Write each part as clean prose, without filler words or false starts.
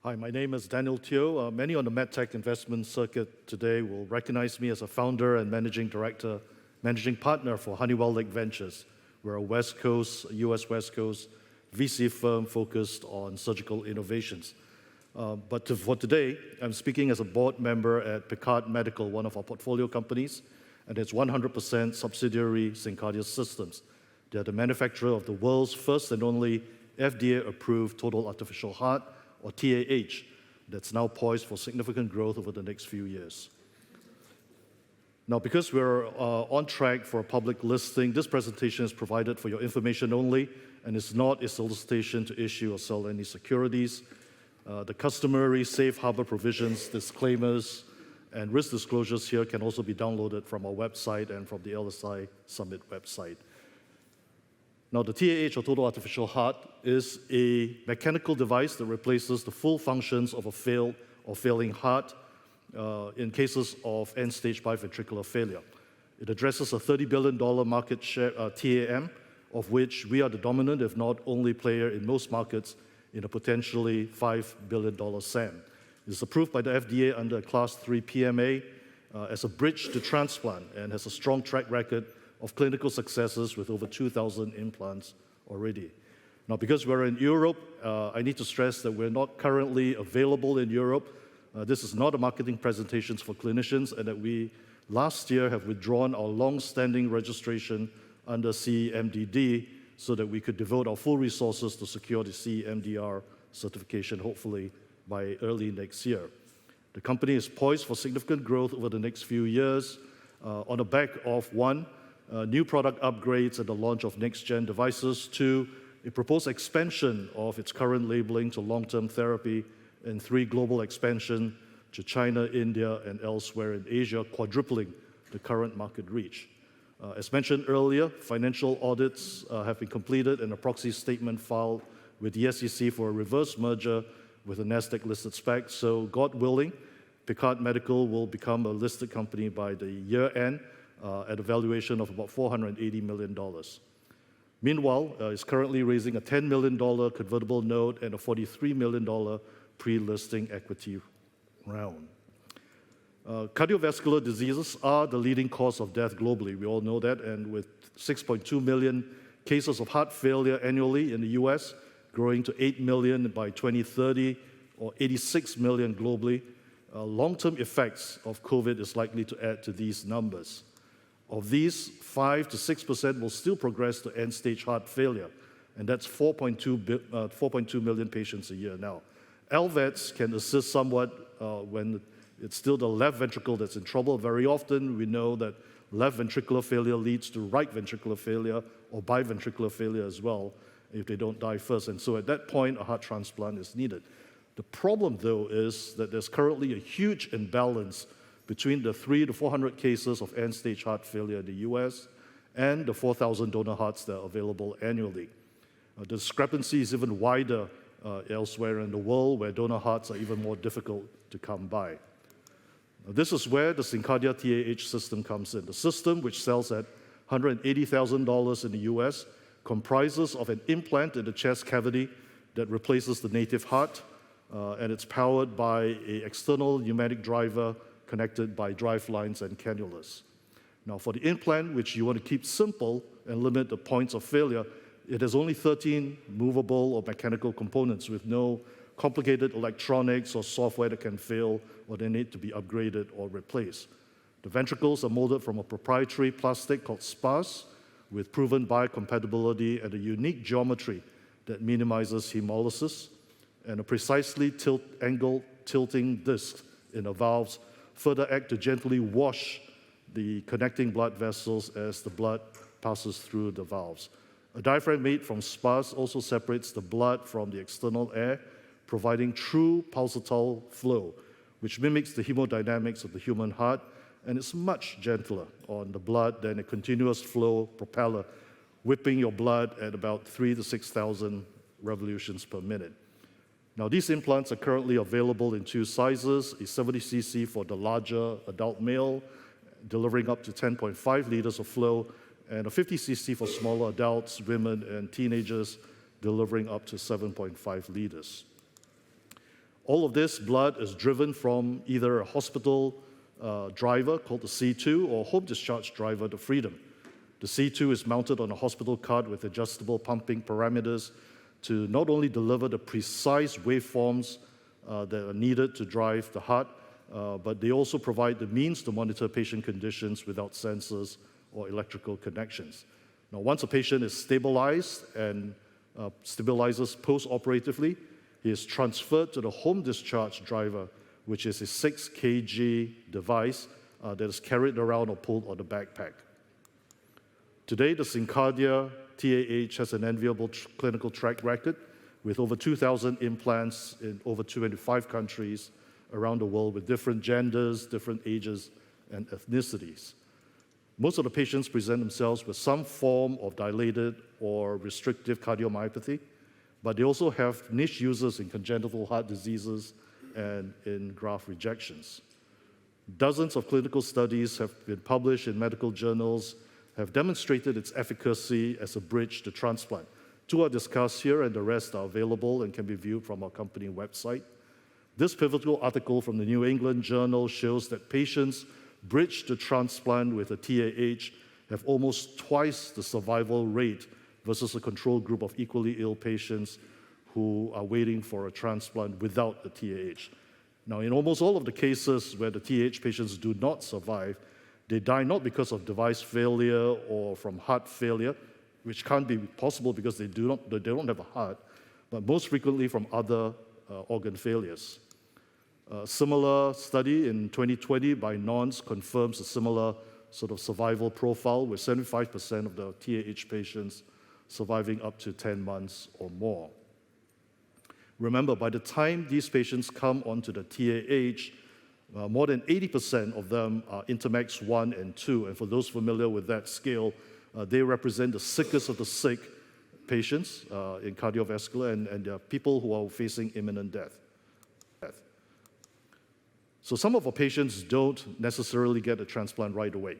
Hi, my name is Daniel Teo. Many on the MedTech investment circuit today will recognize me as a founder and managing partner for Honeywell Lake Ventures. We're a US West Coast VC firm focused on surgical innovations. For today, I'm speaking as a board member at Picard Medical, one of our portfolio companies, and its 100% subsidiary, SynCardia Systems. They're the manufacturer of the world's first and only FDA-approved total artificial heart, or TAH, that's now poised for significant growth over the next few years. Now, because we're on track for a public listing, this presentation is provided for your information only and is not a solicitation to issue or sell any securities. The customary safe harbor provisions, disclaimers, and risk disclosures here can also be downloaded from our website and from the LSI Summit website. Now, the TAH, or total artificial heart, is a mechanical device that replaces the full functions of a failed or failing heart in cases of end-stage biventricular failure. It addresses a $30 billion market share, TAM, of which we are the dominant, if not only player in most markets, in a potentially $5 billion SAM. It is approved by the FDA under a Class 3 PMA as a bridge to transplant and has a strong track record of clinical successes with over 2,000 implants already. Now, because we're in Europe, I need to stress that we're not currently available in Europe. This is not a marketing presentation for clinicians, and that we last year have withdrawn our long-standing registration under CE-MDD so that we could devote our full resources to secure the CE-MDR certification, hopefully by early next year. The company is poised for significant growth over the next few years on the back of one, new product upgrades and the launch of next-gen devices. Two, a proposed expansion of its current labeling to long-term therapy. And three, global expansion to China, India, and elsewhere in Asia, quadrupling the current market reach. As mentioned earlier, financial audits have been completed and a proxy statement filed with the SEC for a reverse merger with a NASDAQ-listed SPAC. So, God willing, Picard Medical will become a listed company by the year end at a valuation of about $480 million. Meanwhile, it's currently raising a $10 million convertible note and a $43 million pre-listing equity round. Cardiovascular diseases are the leading cause of death globally. We all know that, and with 6.2 million cases of heart failure annually in the US, growing to 8 million by 2030, or 86 million globally, long-term effects of COVID is likely to add to these numbers. Of these, 5 to 6% will still progress to end-stage heart failure, and that's 4.2 million patients a year now. LVADs can assist somewhat when it's still the left ventricle that's in trouble. Very often, we know that left ventricular failure leads to right ventricular failure or biventricular failure as well if they don't die first. And so at that point, a heart transplant is needed. The problem, though, is that there's currently a huge imbalance between the 300 to 400 cases of end-stage heart failure in the US and the 4,000 donor hearts that are available annually. The discrepancy is even wider elsewhere in the world, where donor hearts are even more difficult to come by. Now, this is where the SynCardia TAH system comes in. The system, which sells at $180,000 in the US, comprises of an implant in the chest cavity that replaces the native heart, and it's powered by an external pneumatic driver connected by drive lines and cannulas. Now, for the implant, which you want to keep simple and limit the points of failure, it has only 13 movable or mechanical components with no complicated electronics or software that can fail or they need to be upgraded or replaced. The ventricles are molded from a proprietary plastic called SPAS with proven biocompatibility and a unique geometry that minimizes hemolysis, and a precisely tilting disc in the valves further act to gently wash the connecting blood vessels as the blood passes through the valves. A diaphragm made from SPAS also separates the blood from the external air, providing true pulsatile flow, which mimics the hemodynamics of the human heart, and it's much gentler on the blood than a continuous flow propeller, whipping your blood at about 3,000 to 6,000 revolutions per minute. Now, these implants are currently available in two sizes, a 70cc for the larger adult male, delivering up to 10.5 liters of flow, and a 50cc for smaller adults, women, and teenagers, delivering up to 7.5 liters. All of this blood is driven from either a hospital driver called the C2 or home discharge driver, the Freedom. The C2 is mounted on a hospital cart with adjustable pumping parameters to not only deliver the precise waveforms that are needed to drive the heart, but they also provide the means to monitor patient conditions without sensors or electrical connections. Now, once a patient is stabilized and stabilizes post-operatively, he is transferred to the home discharge driver, which is a 6 kg device that is carried around or pulled on the backpack. Today, the SynCardia TAH has an enviable clinical track record with over 2,000 implants in over 25 countries around the world with different genders, different ages, and ethnicities. Most of the patients present themselves with some form of dilated or restrictive cardiomyopathy, but they also have niche users in congenital heart diseases and in graft rejections. Dozens of clinical studies have been published in medical journals, have demonstrated its efficacy as a bridge to transplant. Two are discussed here, and the rest are available and can be viewed from our company website. This pivotal article from the New England Journal shows that patients bridged to transplant with a TAH have almost twice the survival rate versus a control group of equally ill patients who are waiting for a transplant without a TAH. Now, in almost all of the cases where the TAH patients do not survive, they die not because of device failure or from heart failure, which can't be possible because they don't have a heart, but most frequently from other organ failures. A similar study in 2020 by NONS confirms a similar sort of survival profile with 75% of the TAH patients surviving up to 10 months or more. Remember, by the time these patients come onto the TAH, more than 80% of them are Intermax 1 and 2, and for those familiar with that scale, they represent the sickest of the sick patients in cardiovascular and people who are facing imminent death. So some of our patients don't necessarily get a transplant right away,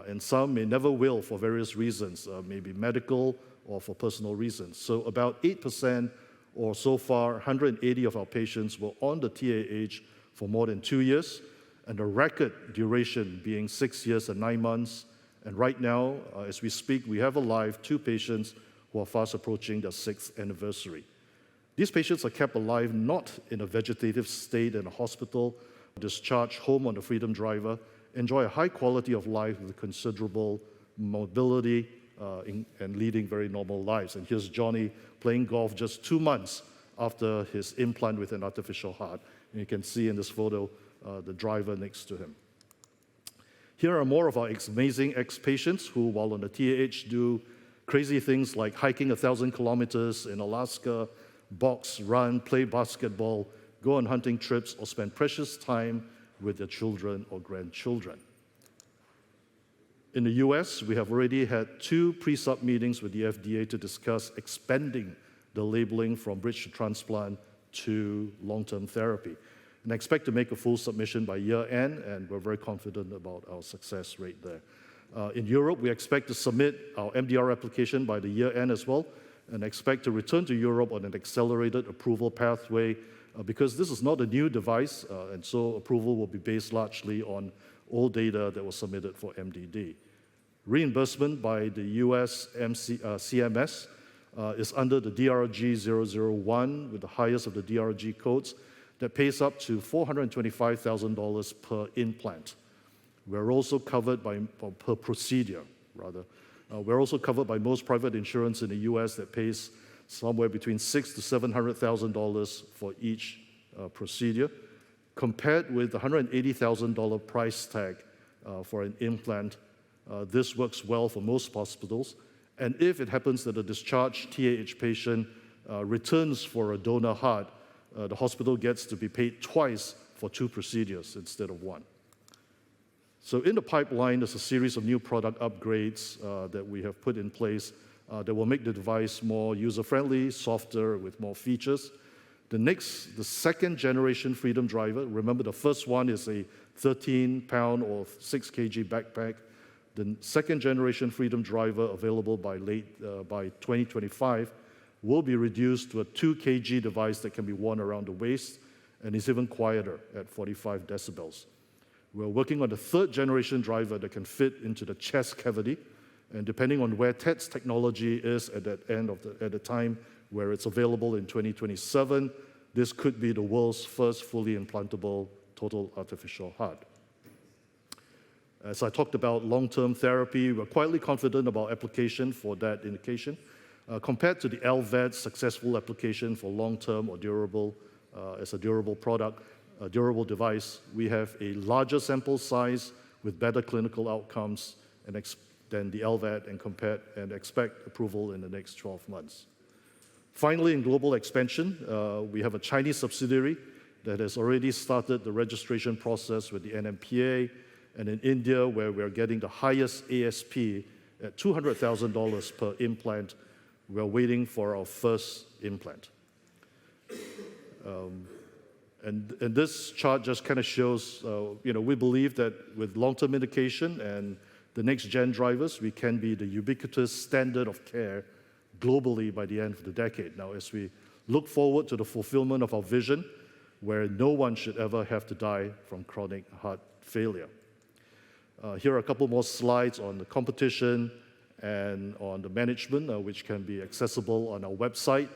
and some may never will for various reasons, maybe medical or for personal reasons. So about 8% or so far, 180 of our patients were on the TAH for more than 2 years, and the record duration being 6 years and 9 months. And right now, as we speak, we have alive 2 patients who are fast approaching their 6th anniversary. These patients are kept alive not in a vegetative state in a hospital, discharged home on the Freedom Driver, enjoy a high quality of life with considerable mobility and leading very normal lives. And here's Johnny playing golf just 2 months after his implant with an artificial heart. And you can see in this photo the driver next to him. Here are more of our amazing ex-patients who, while on the TAH, do crazy things like hiking 1,000 kilometers in Alaska, box, run, play basketball, go on hunting trips, or spend precious time with their children or grandchildren. In the US, we have already had 2 pre-sub meetings with the FDA to discuss expanding the labeling from bridge to transplant to long-term therapy. And I expect to make a full submission by year end, and we're very confident about our success rate there. In Europe, we expect to submit our MDR application by the year end as well, and expect to return to Europe on an accelerated approval pathway because this is not a new device, and so approval will be based largely on all data that was submitted for MDD. Reimbursement by the US CMS is under the DRG 001 with the highest of the DRG codes that pays up to $425,000 per implant. We're also covered by, per procedure, rather. We're also covered by most private insurance in the US that pays somewhere between $600,000 to $700,000 for each procedure, compared with the $180,000 price tag for an implant. This works well for most hospitals, and if it happens that a discharged TAH patient returns for a donor heart, the hospital gets to be paid twice for 2 procedures instead of 1. So in the pipeline, there's a series of new product upgrades that we have put in place that will make the device more user-friendly, softer, with more features. The second generation Freedom Driver, remember the first one is a 13-pound or 6 kg backpack. The second generation Freedom Driver, available by 2025, will be reduced to a 2 kg device that can be worn around the waist and it's even quieter at 45 decibels. We're working on the third generation driver that can fit into the chest cavity, and depending on where TED's technology is at the time where it's available in 2027, this could be the world's first fully implantable total artificial heart. As I talked about long-term therapy, we're quietly confident about application for that indication. Compared to the LVAD's successful application for long-term or durable, as a durable product, a durable device, we have a larger sample size with better clinical outcomes than the LVAD and expect approval in the next 12 months. Finally, in global expansion, we have a Chinese subsidiary that has already started the registration process with the NMPA, and in India, where we're getting the highest ASP at $200,000 per implant, we're waiting for our first implant. And this chart just kind of shows, we believe that with long-term indication and the next-gen drivers, we can be the ubiquitous standard of care globally by the end of the decade. Now, as we look forward to the fulfillment of our vision, where no one should ever have to die from chronic heart failure. Here are a couple more slides on the competition and on the management, which can be accessible on our website.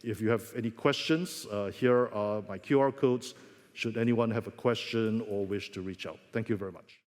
If you have any questions, here are my QR codes, should anyone have a question or wish to reach out. Thank you very much.